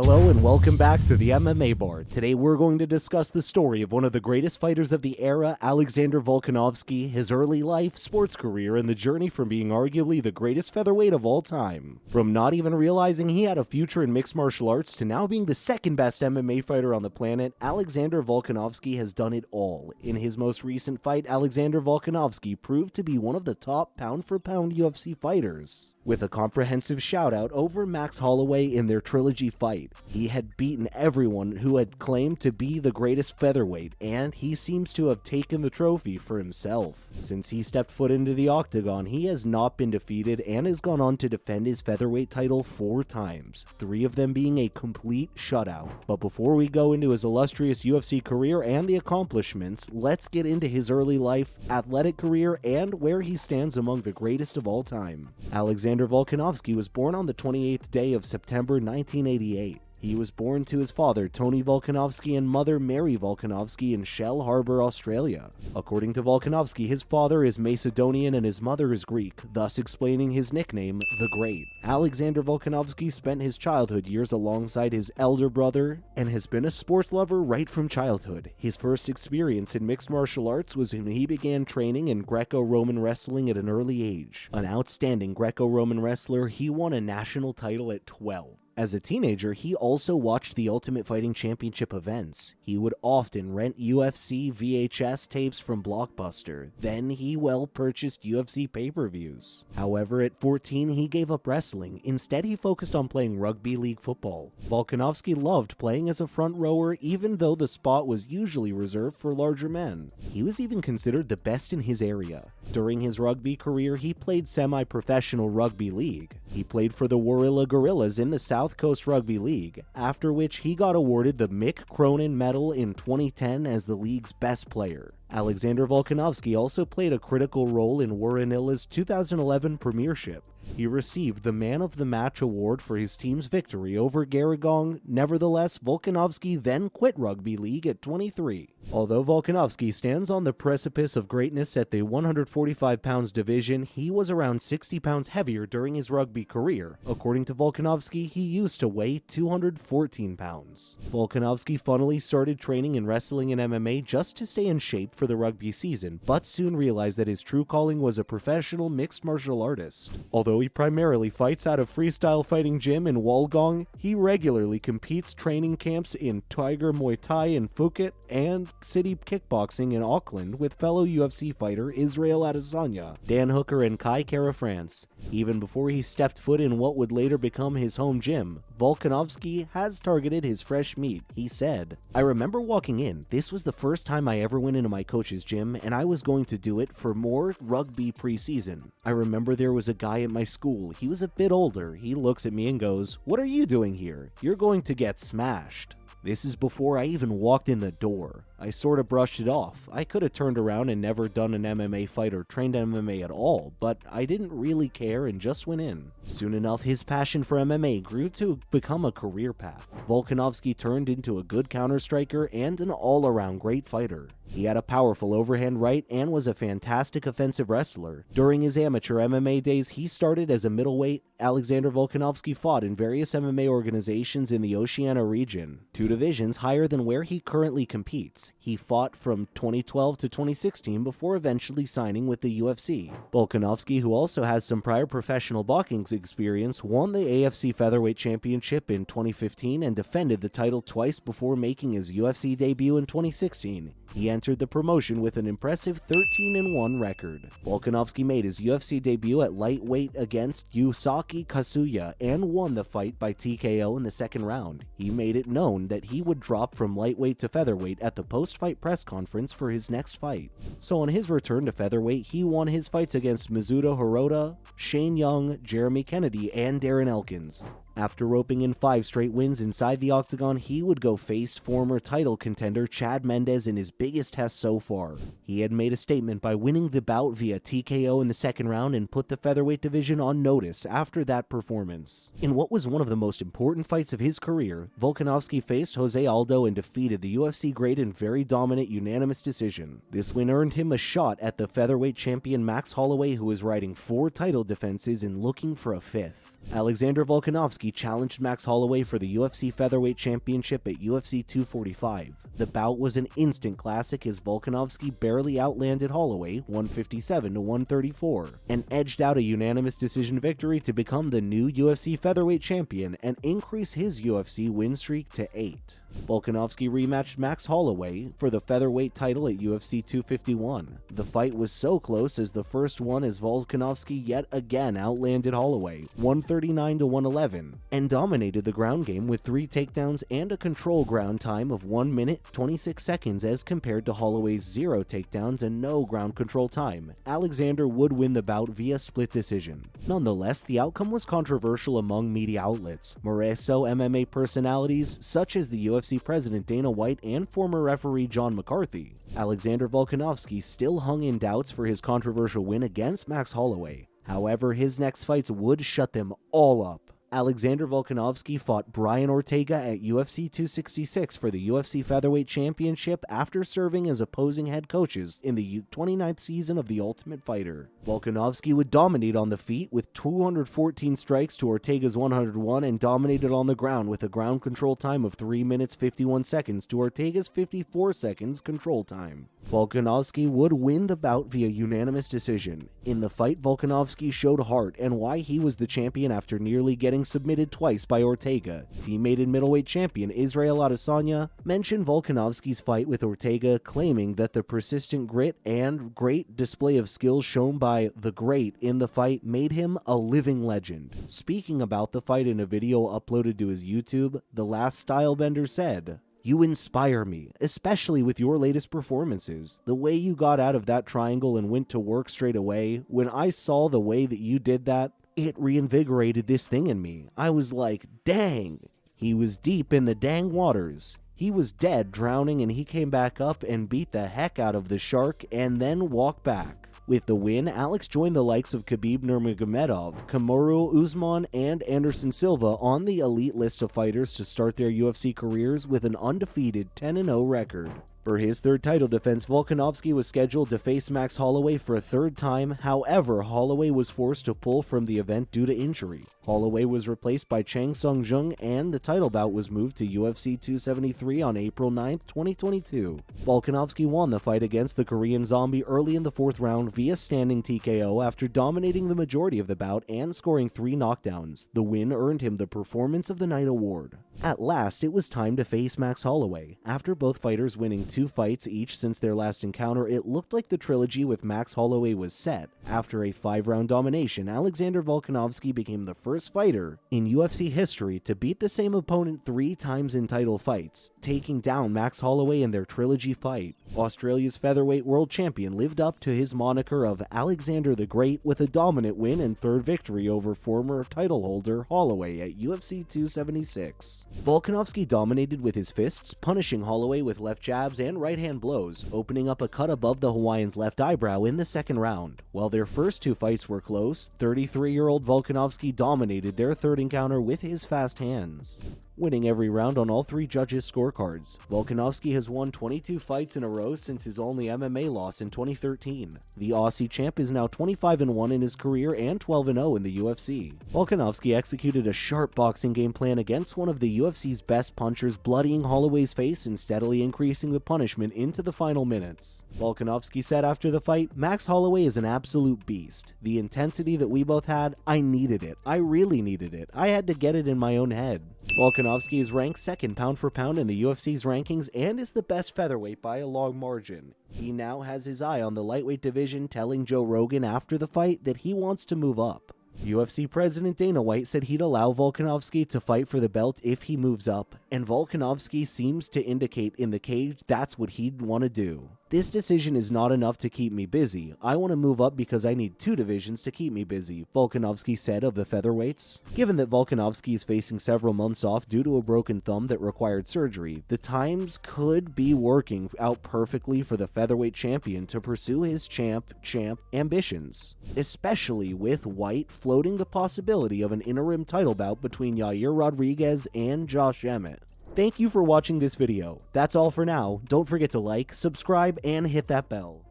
Hello and welcome back to the MMA Bar. Today we're going to discuss the story of one of the greatest fighters of the era, Alexander Volkanovski, his early life, sports career, and the journey from being arguably the greatest featherweight of all time. From not even realizing he had a future in mixed martial arts to now being the second best MMA fighter on the planet, Alexander Volkanovski has done it all. In his most recent fight, Alexander Volkanovski proved to be one of the top pound-for-pound UFC fighters, with a comprehensive shoutout over Max Holloway in their trilogy fight. He had beaten everyone who had claimed to be the greatest featherweight, and he seems to have taken the trophy for himself. Since he stepped foot into the octagon, he has not been defeated and has gone on to defend his featherweight title 4 times, 3 of them being a complete shutout. But before we go into his illustrious UFC career and the accomplishments, let's get into his early life, athletic career, and where he stands among the greatest of all time. Alexander Volkanovski was born on the 28th day of September 1988. He was born to his father, Tony Volkanovski, and mother, Mary Volkanovski, in Shell Harbour, Australia. According to Volkanovski, his father is Macedonian and his mother is Greek, thus explaining his nickname, The Great. Alexander Volkanovski spent his childhood years alongside his elder brother and has been a sports lover right from childhood. His first experience in mixed martial arts was when he began training in Greco-Roman wrestling at an early age. An outstanding Greco-Roman wrestler, he won a national title at 12. As a teenager, he also watched the Ultimate Fighting Championship events. He would often rent UFC VHS tapes from Blockbuster. Then he purchased UFC pay-per-views. However, at 14, he gave up wrestling. Instead, he focused on playing rugby league football. Volkanovski loved playing as a front rower, even though the spot was usually reserved for larger men. He was even considered the best in his area. During his rugby career, he played semi-professional rugby league. He played for the Warilla Gorillas in the South Coast Rugby League, after which he got awarded the Mick Cronin Medal in 2010 as the league's best player. Alexander Volkanovski also played a critical role in Warranilla's 2011 premiership. He received the Man of the Match award for his team's victory over Garagong. Nevertheless, Volkanovski then quit rugby league at 23. Although Volkanovski stands on the precipice of greatness at the 145 pounds division, he was around 60 pounds heavier during his rugby career. According to Volkanovski, he used to weigh 214 pounds. Volkanovski funnily started training in wrestling and MMA just to stay in shape for the rugby season, but soon realized that his true calling was a professional mixed martial artist. Although he primarily fights out of Freestyle Fighting Gym in Wollongong, he regularly competes training camps in Tiger Muay Thai in Phuket and City Kickboxing in Auckland with fellow UFC fighter Israel Adesanya, Dan Hooker, and Kai Kara France. Even before he stepped foot in what would later become his home gym, Volkanovski has targeted his fresh meat. He said, "I remember walking in. This was the first time I ever went into my coach's gym, and I was going to do it for more rugby preseason. I remember there was a guy at my school. He was a bit older. He looks at me and goes, 'What are you doing here? You're going to get smashed.' This is before I even walked in the door. I sort of brushed it off. I could have turned around and never done an MMA fight or trained MMA at all, but I didn't really care and just went in." Soon enough, his passion for MMA grew to become a career path. Volkanovski turned into a good counter-striker and an all-around great fighter. He had a powerful overhand right and was a fantastic offensive wrestler. During his amateur MMA days, he started as a middleweight. Alexander Volkanovski fought in various MMA organizations in the Oceania region, 2 divisions higher than where he currently competes. He fought from 2012 to 2016 before eventually signing with the UFC. Volkanovski, who also has some prior professional boxing experience, won the AFC Featherweight Championship in 2015 and defended the title twice before making his UFC debut in 2016. He entered the promotion with an impressive 13-1 record. Volkanovski made his UFC debut at lightweight against Yusaki Kasuya and won the fight by TKO in the second round. He made it known that he would drop from lightweight to featherweight at the post-fight press conference for his next fight. So on his return to featherweight, he won his fights against Mizuto Hirota, Shane Young, Jeremy Kennedy, and Darren Elkins. After roping in 5 straight wins inside the octagon, he would go face former title contender Chad Mendes in his biggest test so far. He had made a statement by winning the bout via TKO in the second round and put the featherweight division on notice after that performance. In what was one of the most important fights of his career, Volkanovski faced Jose Aldo and defeated the UFC great in very dominant unanimous decision. This win earned him a shot at the featherweight champion Max Holloway, who was riding 4 title defenses and looking for a 5th. Alexander Volkanovski challenged Max Holloway for the UFC Featherweight Championship at UFC 245. The bout was an instant classic as Volkanovski barely outlanded Holloway 157-134 and edged out a unanimous decision victory to become the new UFC Featherweight Champion and increase his UFC win streak to 8. Volkanovski rematched Max Holloway for the featherweight title at UFC 251. The fight was so close as the first one as Volkanovski yet again outlanded Holloway 139-111 and dominated the ground game with 3 takedowns and a control ground time of 1 minute 26 seconds as compared to Holloway's 0 takedowns and no ground control time. Alexander would win the bout via split decision. Nonetheless, the outcome was controversial among media outlets. Moreso MMA personalities such as the UFC president Dana White and former referee John McCarthy. Alexander Volkanovski still hung in doubts for his controversial win against Max Holloway. However, his next fights would shut them all up. Alexander Volkanovski fought Brian Ortega at UFC 266 for the UFC Featherweight Championship after serving as opposing head coaches in the 29th season of The Ultimate Fighter. Volkanovski would dominate on the feet with 214 strikes to Ortega's 101 and dominated on the ground with a ground control time of 3 minutes 51 seconds to Ortega's 54 seconds control time. Volkanovski would win the bout via unanimous decision. In the fight, Volkanovski showed heart and why he was the champion after nearly getting submitted twice by Ortega. Teammate and middleweight champion Israel Adesanya mentioned Volkanovski's fight with Ortega, claiming that the persistent grit and great display of skills shown by the Great in the fight made him a living legend. Speaking about the fight in a video uploaded to his YouTube, the last stylebender said, "You inspire me, especially with your latest performances. The way you got out of that triangle and went to work straight away, when I saw the way that you did that, it reinvigorated this thing in me. I was like, dang." He was deep in the dang waters. He was dead, drowning, and he came back up and beat the heck out of the shark and then walked back. With the win, Alex joined the likes of Khabib Nurmagomedov, Kamaru Usman, and Anderson Silva on the elite list of fighters to start their UFC careers with an undefeated 10-0 record. For his third title defense, Volkanovski was scheduled to face Max Holloway for a third time. However, Holloway was forced to pull from the event due to injury. Holloway was replaced by Chang Sung-jung, and the title bout was moved to UFC 273 on April 9, 2022. Volkanovski won the fight against the Korean Zombie early in the 4th round via standing TKO after dominating the majority of the bout and scoring 3 knockdowns. The win earned him the Performance of the Night award. At last, it was time to face Max Holloway. After both fighters winning 2 fights each since their last encounter, it looked like the trilogy with Max Holloway was set. After a 5-round domination, Alexander Volkanovski became the first fighter in UFC history to beat the same opponent 3 times in title fights, taking down Max Holloway in their trilogy fight. Australia's featherweight world champion lived up to his moniker of Alexander the Great with a dominant win and 3rd victory over former title holder Holloway at UFC 276. Volkanovski dominated with his fists, punishing Holloway with left jabs and right-hand blows, opening up a cut above the Hawaiian's left eyebrow in the 2nd round. While their first 2 fights were close, 33-year-old Volkanovski dominated their 3rd encounter with his fast hands, winning every round on all 3 judges' scorecards. Volkanovski has won 22 fights in a row since his only MMA loss in 2013. The Aussie champ is now 25-1 in his career and 12-0 in the UFC. Volkanovski executed a sharp boxing game plan against one of the UFC's best punchers, bloodying Holloway's face and steadily increasing the punishment into the final minutes. Volkanovski said after the fight, "Max Holloway is an absolute beast. The intensity that we both had, I needed it. I really needed it. I had to get it in my own head." Volkanovski is ranked 2nd pound for pound in the UFC's rankings and is the best featherweight by a long margin. He now has his eye on the lightweight division, telling Joe Rogan after the fight that he wants to move up. UFC President Dana White said he'd allow Volkanovski to fight for the belt if he moves up, and Volkanovski seems to indicate in the cage that's what he'd want to do. "This decision is not enough to keep me busy. I want to move up because I need 2 divisions to keep me busy," Volkanovski said of the featherweights. Given that Volkanovski is facing several months off due to a broken thumb that required surgery, the times could be working out perfectly for the featherweight champion to pursue his champ ambitions, especially with White floating the possibility of an interim title bout between Yair Rodriguez and Josh Emmett. Thank you for watching this video. That's all for now. Don't forget to like, subscribe, and hit that bell.